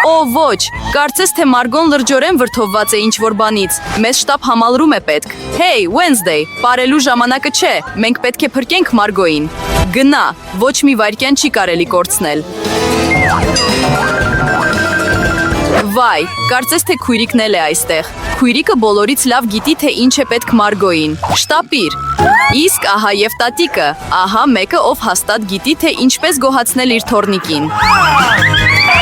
Օ, ոչ, կարծես թե Մարգոն լրջորեն վրդովված է ինչ-որ բանից, մեզ շտապ համալրում է պետք։ Հեյ, Wednesday, պարելու ժամանակը չէ, մենք պետք է փրկենք Մարգոին։ Գնա, ոչ մի վայրկյան չի կարելի կորցնել։ Վայ, կարծես թե քույրիկն էլ է այստեղ։ Քույրիկը բոլորից լավ գիտի, թե ինչ է պետք Մարգոին։ Շտապիր։ Իսկ ահա եւ տատիկը, ահա մեկը, ով հաստատ գիտի, թե ինչպես գոհացնել իր թոռնիկին։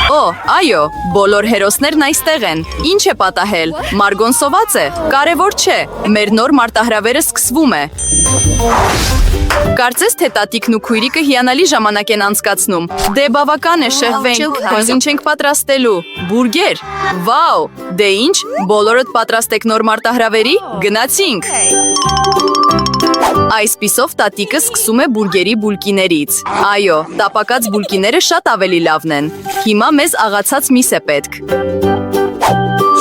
Օ, այո, բոլոր հերոսներն այստեղ են։ Ինչ է պատահել։ Մարգոն սոված է։ Կարևոր չէ, մեր նոր մարտահրավերը սկսվում է։ Կարծես թե տատիկն ու քույրիկը հիանալի ժամանակ են անցկացնում։ Դե բավական է, շեղվենք, ինչ ենք պատրաստելու։ Բուրգեր։ Վաու, դե ինչ, բոլորդ պատրաստ եք նոր մարտահրավերի։ Գնացինք։ Այսպիսով տատիկը սկսում է բուրգերի բուլկիներից։ Այո, տապակած բուլկիները շատ ավելի լավն են։ Հիմա մեզ աղացած միս է պետք։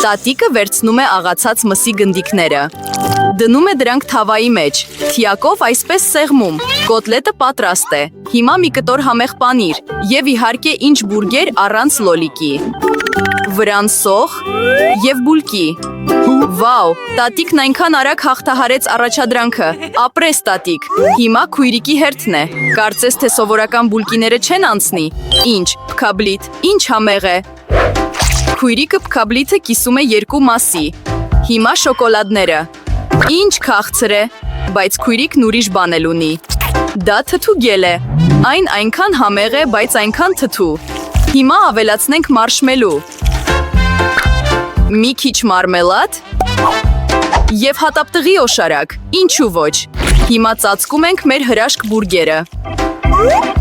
Տատիկը վերցնում է աղացած մսի գնդիկները։ Դնում է դրանք թավայի մեջ, թիակով այսպես սեղմում, կոտլետը պատրաստ է, հիմա մի կտոր համեղ պանիր և իհարկե ինչ բուրգեր առանց լոլիկի, վրան սոխ և բուլկի։ Վաու, տատիկն այնքան արագ հաղթահարեց առաջադրանքը, ապրես տատիկ, հիմա քույրիկի հերթն է, կարծես թե սովորական բուլկիները չեն անցնի, ինչ, փքաբլիթ, ինչ համեղ է։ Քույրիկը փքաբլիթը կիսում է երկու մասի, հիմա շոկոլադները։ Ինչ քաղցր է, բայց քույրիկն ուրիշ բան էլ ունի։ Դա թթու գել է, այն այնքան համեղ է, բայց այնքան թթու։ Հիմա ավելացնենք մարշմելու։ Մի քիչ մարմելադ և հատապտղի օշարակ, ինչու ոչ։ Հիմա ծածկում ենք մեր հրաշք բուրգերը։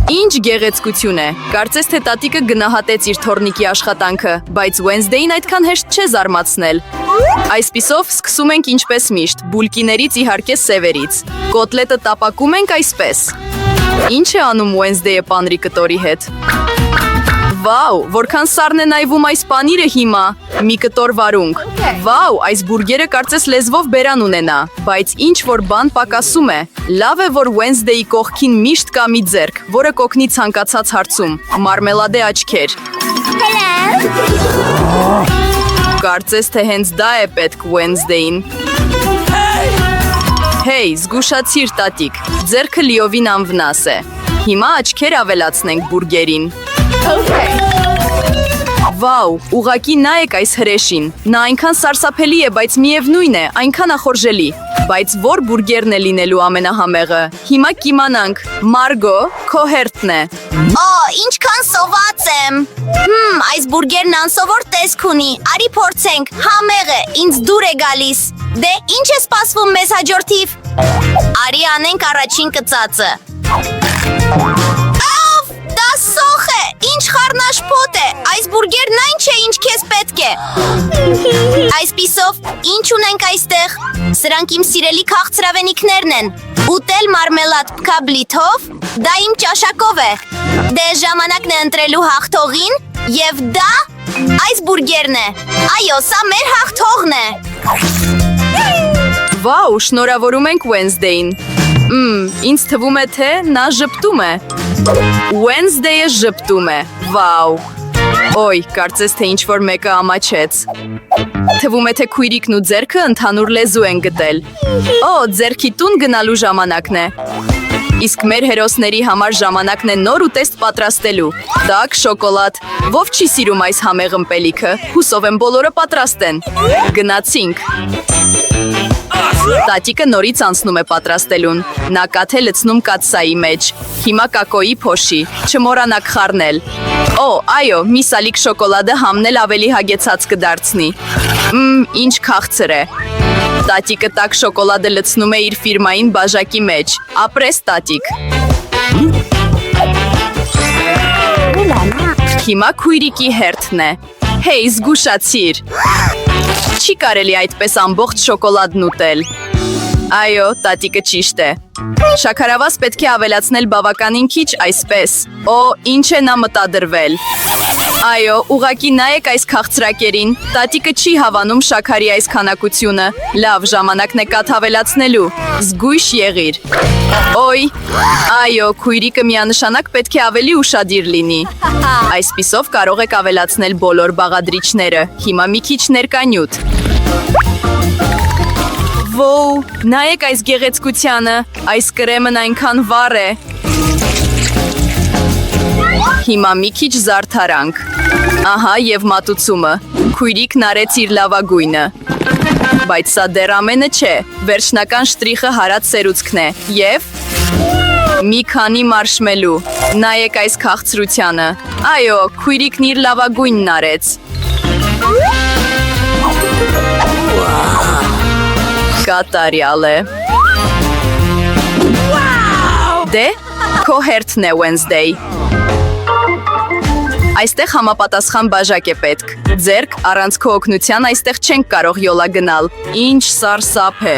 Ինչ գեղեցկություն է, կարծես թե տատիկը գնահատեց իր թոռնիկի աշխատանքը, բայց Wednesday-ին այդքան հեշտ չէ զարմացնել։ Այսպիսով սկսում ենք ինչպես միշտ, բուլկիներից իհարկե սևերից։ Կոտլետը տապակում ենք այսպես։ Ինչ է անում Wednesday-ը պանրի կտորի հետ։ Վաու, որքան սառն է նայվում այս պանիրը հիմա, մի կտոր վարունգ։ Վաու, այս բուրգերը կարծես լեզվով բերան ունենա, բայց ինչ որ բան պակասում է։ Լավ է, որ Wednesday-ի կողքին միշտ կա մի ձեռք, որը կօգնի ցանկացած հարցում։ Մարմելադե աչքեր։ Կարծես թե հենց դա է պետք Wednesday-ին։ Հեյ, զգուշացիր տատիկ, ձեռքը լիովին անվնաս է։ Հիմա աչքեր ավելացնենք բուրգերին։ Վաու, ուղղակի նայեք այս հրեշին, նա այնքան սարսափելի է, բայց միևնույն է, այնքան ախորժելի, բայց որ բուրգերն է լինելու ամենահամեղը, հիմա կիմանանք, Մարգո, քո հերթն է։ Օ, ինչքան սոված եմ։ Այս բուրգերն անսովոր տեսք ունի, արի փորձենք, համեղ է, ինձ դուր է գալիս։ Դե ինչ է սպասվում մեզ հաջորդիվ։ Արի անենք առաջին կծածը։ Դա սոխ է, ինչ խառնաշփոթ է, այս բուրգերն այն չէ, ինչ քեզ պետք է։ Այսպիսով, ինչ ունենք այստեղ։ Սրանք իմ սիրելի քաղցրավենիքներն են։ Ուտել մարմելադ փքաբլիթով, դա իմ ճաշակով է։ Դե ժամանակն է ընտրելու հաղթողին, և դա այս բուրգերն է։ Այո, սա մեր հաղթողն է։ Վաու, շնորհավորում ենք Wednesday-ին։ Ինձ թվում է, թե նա ժպտում է։ Wednesday-ը ժպտում է, վաու։ Ոյ, կարծես թե ինչ-որ մեկը ամաչեց։ Թվում է, թե քույրիկն ու ձեռքը ընդհանուր լեզու են գտել։ Օ, ձեռքի տուն գնալու ժամանակն է։ Իսկ մեր հերոսների համար ժամանակն է նոր ուտեստ պատրաստելու։ Տաք շոկոլադ։ Ով չի սիրում այս համեղ ըմպելիքը։ Հուսով եմ բոլորը պատրաստ են։ Գնացինք։ Տատիկը նորից անցնում է պատրաստելուն։ Նա կաթ է լցնում կաթսայի մեջ։ Հիմա կակոյի փոշի, չմոռանաք խառնել։ Օ, այո, մի սալիկ շոկոլադը համնել ավելի հագեցած կդարձնի։ Ինչ քաղցր է։ Տատիկը տաք շոկոլադը լցնում է իր ֆիրմային բաժակի մեջ։ Ապրես տատիկ։ Հիմա քույրիկի հերթն է։ Հեյ, զգուշացիր։ Չի կարելի այդպես ամբողջ շոկոլադն ուտել։ Այո, տատիկը ճիշտ է։ Շաքարավազ պետք է ավելացնել բավականին քիչ այսպես։ Օ, ինչ է նա մտադրվել։ Այո, ուղակի նայեք այս քաղցրակերին։ Տատիկը չի հավանում շաքարի այս քանակությունը։ Լավ, ժամանակն է կաթ ավելացնելու։ Զգույշ եղիր։ Օй, այո, քույրիկը միանշանակ պետք է ավելի ուշադիր լինի։ Այսպիսով կարող եք ավելացնել բոլոր բաղադրիչները։ Հիմա մի քիչ ներկանյութ։ Ոու, նայեք այս գեղեցկությանը։ Այս կրեմն այնքան վառ է։ Հիմա մի քիչ զարդարանք։ Ահա եւ մատուցումը։ Քույրիկն արեց իր լավագույնը։ Բայց սա դեռ ամենը չէ։ Վերջնական շտրիխը հարած սերուցքն է։ Եվ մի քանի մարշմելու։ Նայեք այս քաղցրությանը։ Այո, քույրիկն իր լավագույնն արեց։ Կատարյալ է։ Դե, քո հերթն է Wednesday։ Այստեղ համապատասխան բաժակ է պետք։ Ձերք առանց քո օգնության այստեղ չենք կարող յոլա գնալ։ Ինչ սարսափ է։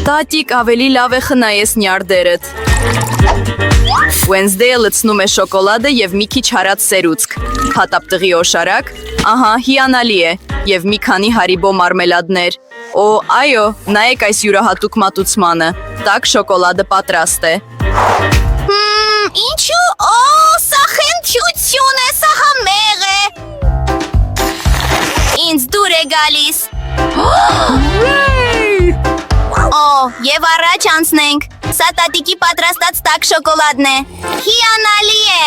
Տատիկ ավելի լավ է խնայես նյարդերդ։ Wednesday-ը լցնում է շոկոլադը եւ մի քիչ հարած սերուցք։ Հատապտղի օշարակ, ահա, հիանալի է, եւ մի քանի հարիբո մարմելադներ։ Օ, այո, նայեք այս յուրահատուկ մատուցմանը։ Տաք շոկոլադը պատրաստ է։ Ինչու, սա խենթյություն է, սա համեղ է։ Ինձ դուր է գալիս։ Եվ առաջ անցնենք։ Սա տատիկի պատրաստած տաք շոկոլադն է։ Հիանալի է։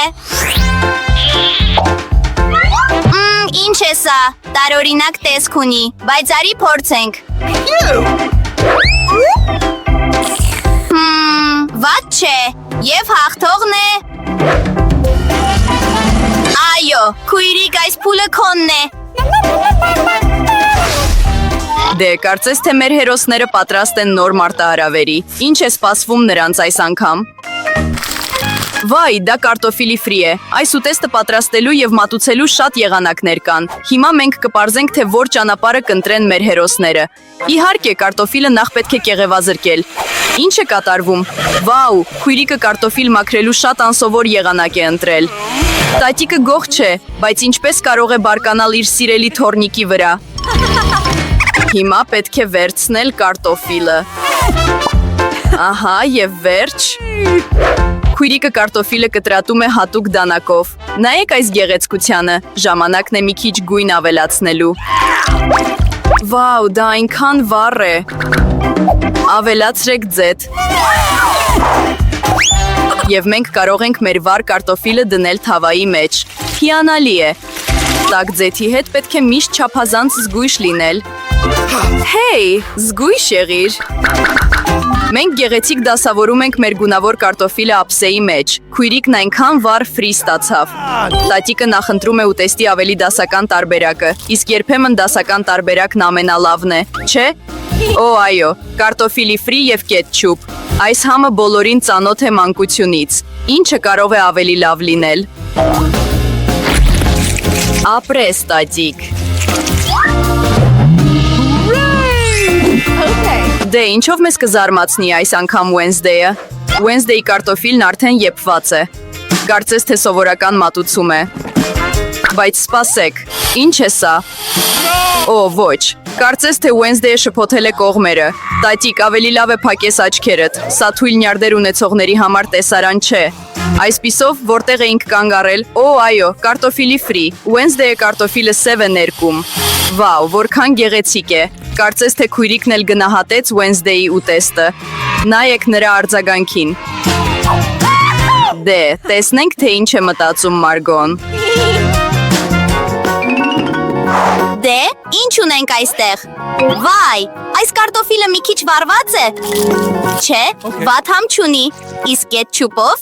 Ինչ է սա, տարօրինակ տեսք ունի, բայց արի փորձենք։ Վատ չէ, եւ հաղթողն է։ Այո, քույրիկ, այս փուլը քոնն է։ Դե, կարծես թե մեր հերոսները պատրաստ են նոր մարտահրավերի։ Ինչ է սպասվում նրանց այս անգամ։ Վայ, դա կարտոֆիլի ֆրի է։ Այս ուտեստը պատրաստելու եւ մատուցելու շատ եղանակներ կան։ Հիմա մենք կպարզենք, թե որ ճանապարհը կընտրեն մեր հերոսները։ Իհարկե, կարտոֆիլը նախ պետք է կեղևազրկել։ Ինչ է կատարվում։ Վաու, քույրիկը կարտոֆիլ մաքրելու շատ անսովոր եղանակ է ընտրել։ Տատիկը գող չէ, բայց ինչպես կարող է բարկանալ իր սիրելի թորնիկի վրա։ Հիմա պետք է վերցնել կարտոֆիլը։ Ահա եւ վերջ։ Քույրիկը կարտոֆիլը կտրատում է հատուկ դանակով։ Նայեք այս գեղեցկությանը, ժամանակն է մի քիչ գույն ավելացնելու։ Վաու, դա այնքան վառ է։ Ավելացրեք ձետ։ Եվ մենք կարող ենք մեր վառ կարտոֆիլը դնել թավայի մեջ։ Հիանալի է։ Տաք ձեթի հետ պետք է միշտ չափազանց զգույշ լինել։ Հեյ, զգույշ եղիր։ Մենք գեղեցիկ դասավորում ենք մեր գունավոր կարտոֆիլը ափսեի մեջ։ Քույրիկն այնքան վառ ֆրի ստացավ։ Տատիկը նախընտրում է ուտեստի ավելի դասական տարբերակը, իսկ երբեմն դասական տարբերակն ամենալավն է, չէ՞։ Օ, այո, կարտոֆիլի ֆրի եւ կետչուպ։ Այս համը բոլորին ծանոթ է մանկությունից։ Ինչը կարող է ավելի լավ լինել։ Ապրես, տատիկ։ Դե, ինչով մեզ կզարմացնի այս անգամ Wednesday-ը։ Wednesday-ի կարտոֆիլն արդեն եփված է։ Կարծես թե սովորական մատուցում է։ Բայց սպասեք, ինչ է սա։ Օ, ոչ։ Կարծես թե Wednesday-ը շփոթել է կողմերը։ Տատիկ, ավելի լավ է փակես աչքերդ։ Սա թույլ նյարդեր ունեցողների համար տեսարան չէ։ Այսպիսով, որտեղ էինք կանգ առել։ Օ, այո, կարտոֆիլի ֆրի։ Wednesday-ը կարտոֆիլը սև է ներկում։ Վաու, որքան գեղեցիկ է։ Կարծես թե քույրիկն էլ գնահատեց Wednesday-ի ուտեստը։ Նայեք նրա արձագանքին։ Դե, տեսնենք, թե ինչ է մտածում Մարգոն։ Դե, ինչ ունենք այստեղ։ Վայ, այս կարտոֆիլը մի քիչ վառված է։ Չէ, վատ համ չունի։ Իսկ կետչուպով։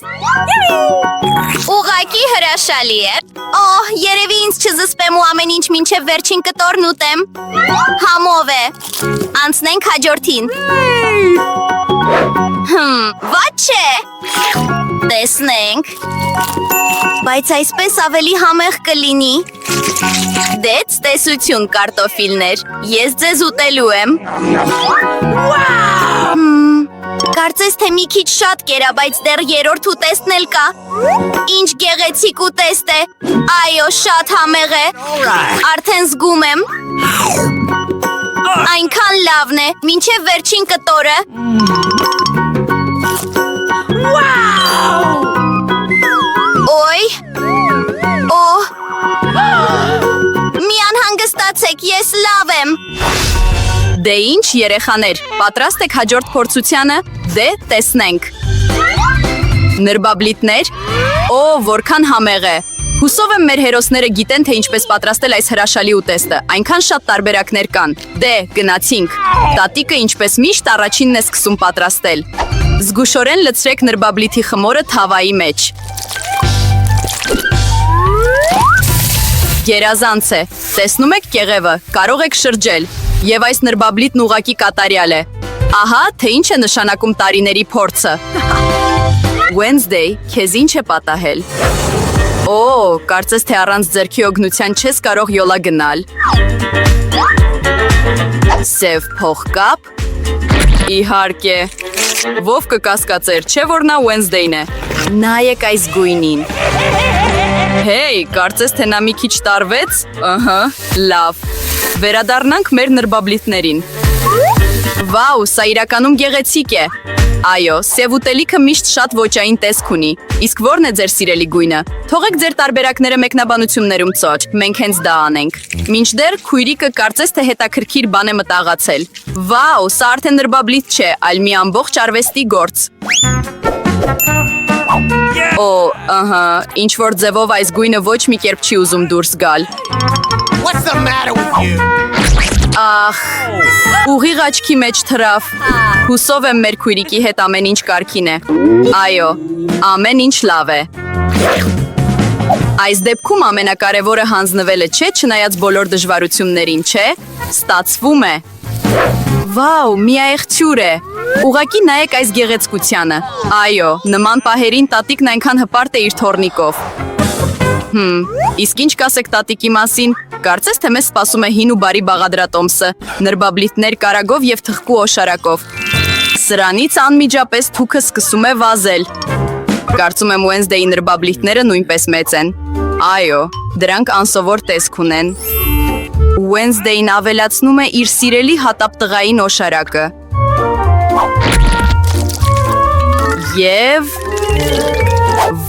Ուղղակի հրաշալի է։ Երևի ինձ չզսպեմ ու ամեն ինչ մինչև վերջին կտորն ուտեմ։ Համով է։ Անցնենք հաջորդին։ Վատ չէ։ Տեսնենք։ Բայց այսպես ավելի համեղ կլինի։ Դե, տեսություն կարտոֆիլներ։ Ես ձեզ ուտելու եմ։ Կարծես թե մի քիչ շատ կերա, բայց դեռ երրորդ ուտեստն էլ կա։ Ինչ գեղեցիկ ուտեստ է։ Այո, շատ համեղ է։ Արդեն զգում եմ։ Այնքան լավն է, մինչև վերջին կտորը։ Ոյ։ Մի անհանգստացեք, ես լավ եմ։ Դե ինչ երեխաներ, պատրաստ եք հաջորդ փորձությանը։ Դե տեսնենք։ Նրբաբլիթներ։ Օ, որքան համեղ է։ Հուսով եմ մեր հերոսները գիտեն, թե ինչպես պատրաստել այս հրաշալի ուտեստը։ Այնքան շատ տարբերակներ կան։ Դե, գնացինք։ Տատիկը ինչպես միշտ առաջինն է սկսում պատրաստել։ Զգուշորեն լցրեք նրբաբլիթի խմորը թավայի մեջ։ Գերազանց է։ Տեսնում եք կեղևը, կարող եք շրջել։ Եվ այս նրբաբլիթն ուղակի կատարյալ է։ Ահա, թե ինչ է նշանակում տարիների փորձը։ Wednesday, քեզ ինչ է պատահել։ Օ, կարծես թե առանց ձեռքի օգնության չես կարող յոլա գնալ։ Սև փողկապ։ Իհարկե։ Ովքը կասկածեր, չէ որ նա Wednesday-ն է։ Նայեք այս գույնին։ Հեյ, կարծես թե նա մի քիչ տարվեց։ Ահա, լավ։ Վերադառնանք մեր նրբաբլիթներին։ Վաու, սա իրականում գեղեցիկ է։ Այո, սև ուտելիքը միշտ շատ ոճային տեսք ունի։ Իսկ ո՞րն է ձեր սիրելի գույնը։ Թողեք ձեր տարբերակները մեկնաբանություններում ծոչ։ Մենք հենց դա անենք։ Մինչդեռ քույրիկը կարծես թե հետաքրքիր բան է մտաղացել։ Վաու, սա արդեն նրբաբլիթ չէ, այլ մի ամբողջ արվեստի գործ։ Օ, ահա, ինչ որ ձևով այս գույնը ոչ մի կերպ չի ուզում դուրս գալ։ What's the matter with you? Ախ, ուղիղ աչքի մեջ թրավ։ Հուսով եմ մեր քույրիկի հետ ամեն ինչ կարգին է։ Այո, ամեն ինչ լավ է։ Այս դեպքում ամենակարևորը հանձնվելը չէ, չնայած բոլոր դժվարություններին, չէ։ Ստացվում է։ Վաու, միայղջյուր է։ Ուղղակի նայեք այս գեղեցկությանը։ Այո, նման պահերին տատիկն այնքան հպարտ է իր թորնիկով։ Իսկ ինչ կասեք տատիկի մասին։ Կարծես թե մեզ սպասում է հին ու բարի բաղադրատոմսը, նրբաբլիթներ կարագով և թխկու օշարակով։ Սրանից անմիջապես թուքը սկսում է վազել։ Կարծում եմ Wednesday-ի նրբաբլիթները նույնպես մեծ են։ Այո, դրանք անսովոր տեսք ունեն։ Wednesday-ն ավելացնում է իր սիրելի հատապտղային օշարակը։ Եվ…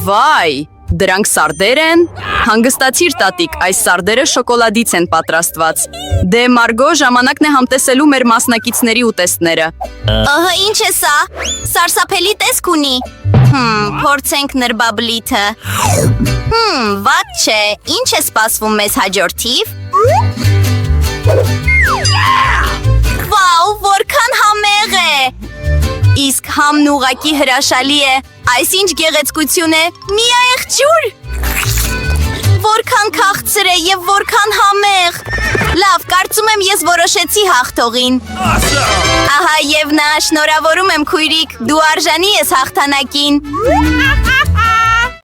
Վայ, դրանք սարդեր են։ Հանգստացիր տատիկ, այս սարդերը շոկոլադից են պատրաստված։ Դե Մարգո, ժամանակն է համտեսելու մեր մասնակիցների ուտեստները։ Ահա ինչ է սա։ Սարսափելի տեսք ունի։ Փորձենք նրբաբլիթը։ Վատ չէ, ինչ է սպասվում մեզ հաջորդիվ։ Վաու, որքան համեղ է։ Իսկ համն ուղակի հրաշալի է։ Այս ինչ գեղեցկություն է, միայղջյուր։ Որքան քաղցր է և որքան համեղ։ Լավ, կարծում եմ ես որոշեցի հաղթողին։ Ահա և նա, շնորհավորում եմ քույրիկ, դու արժանի ես հաղթանակին։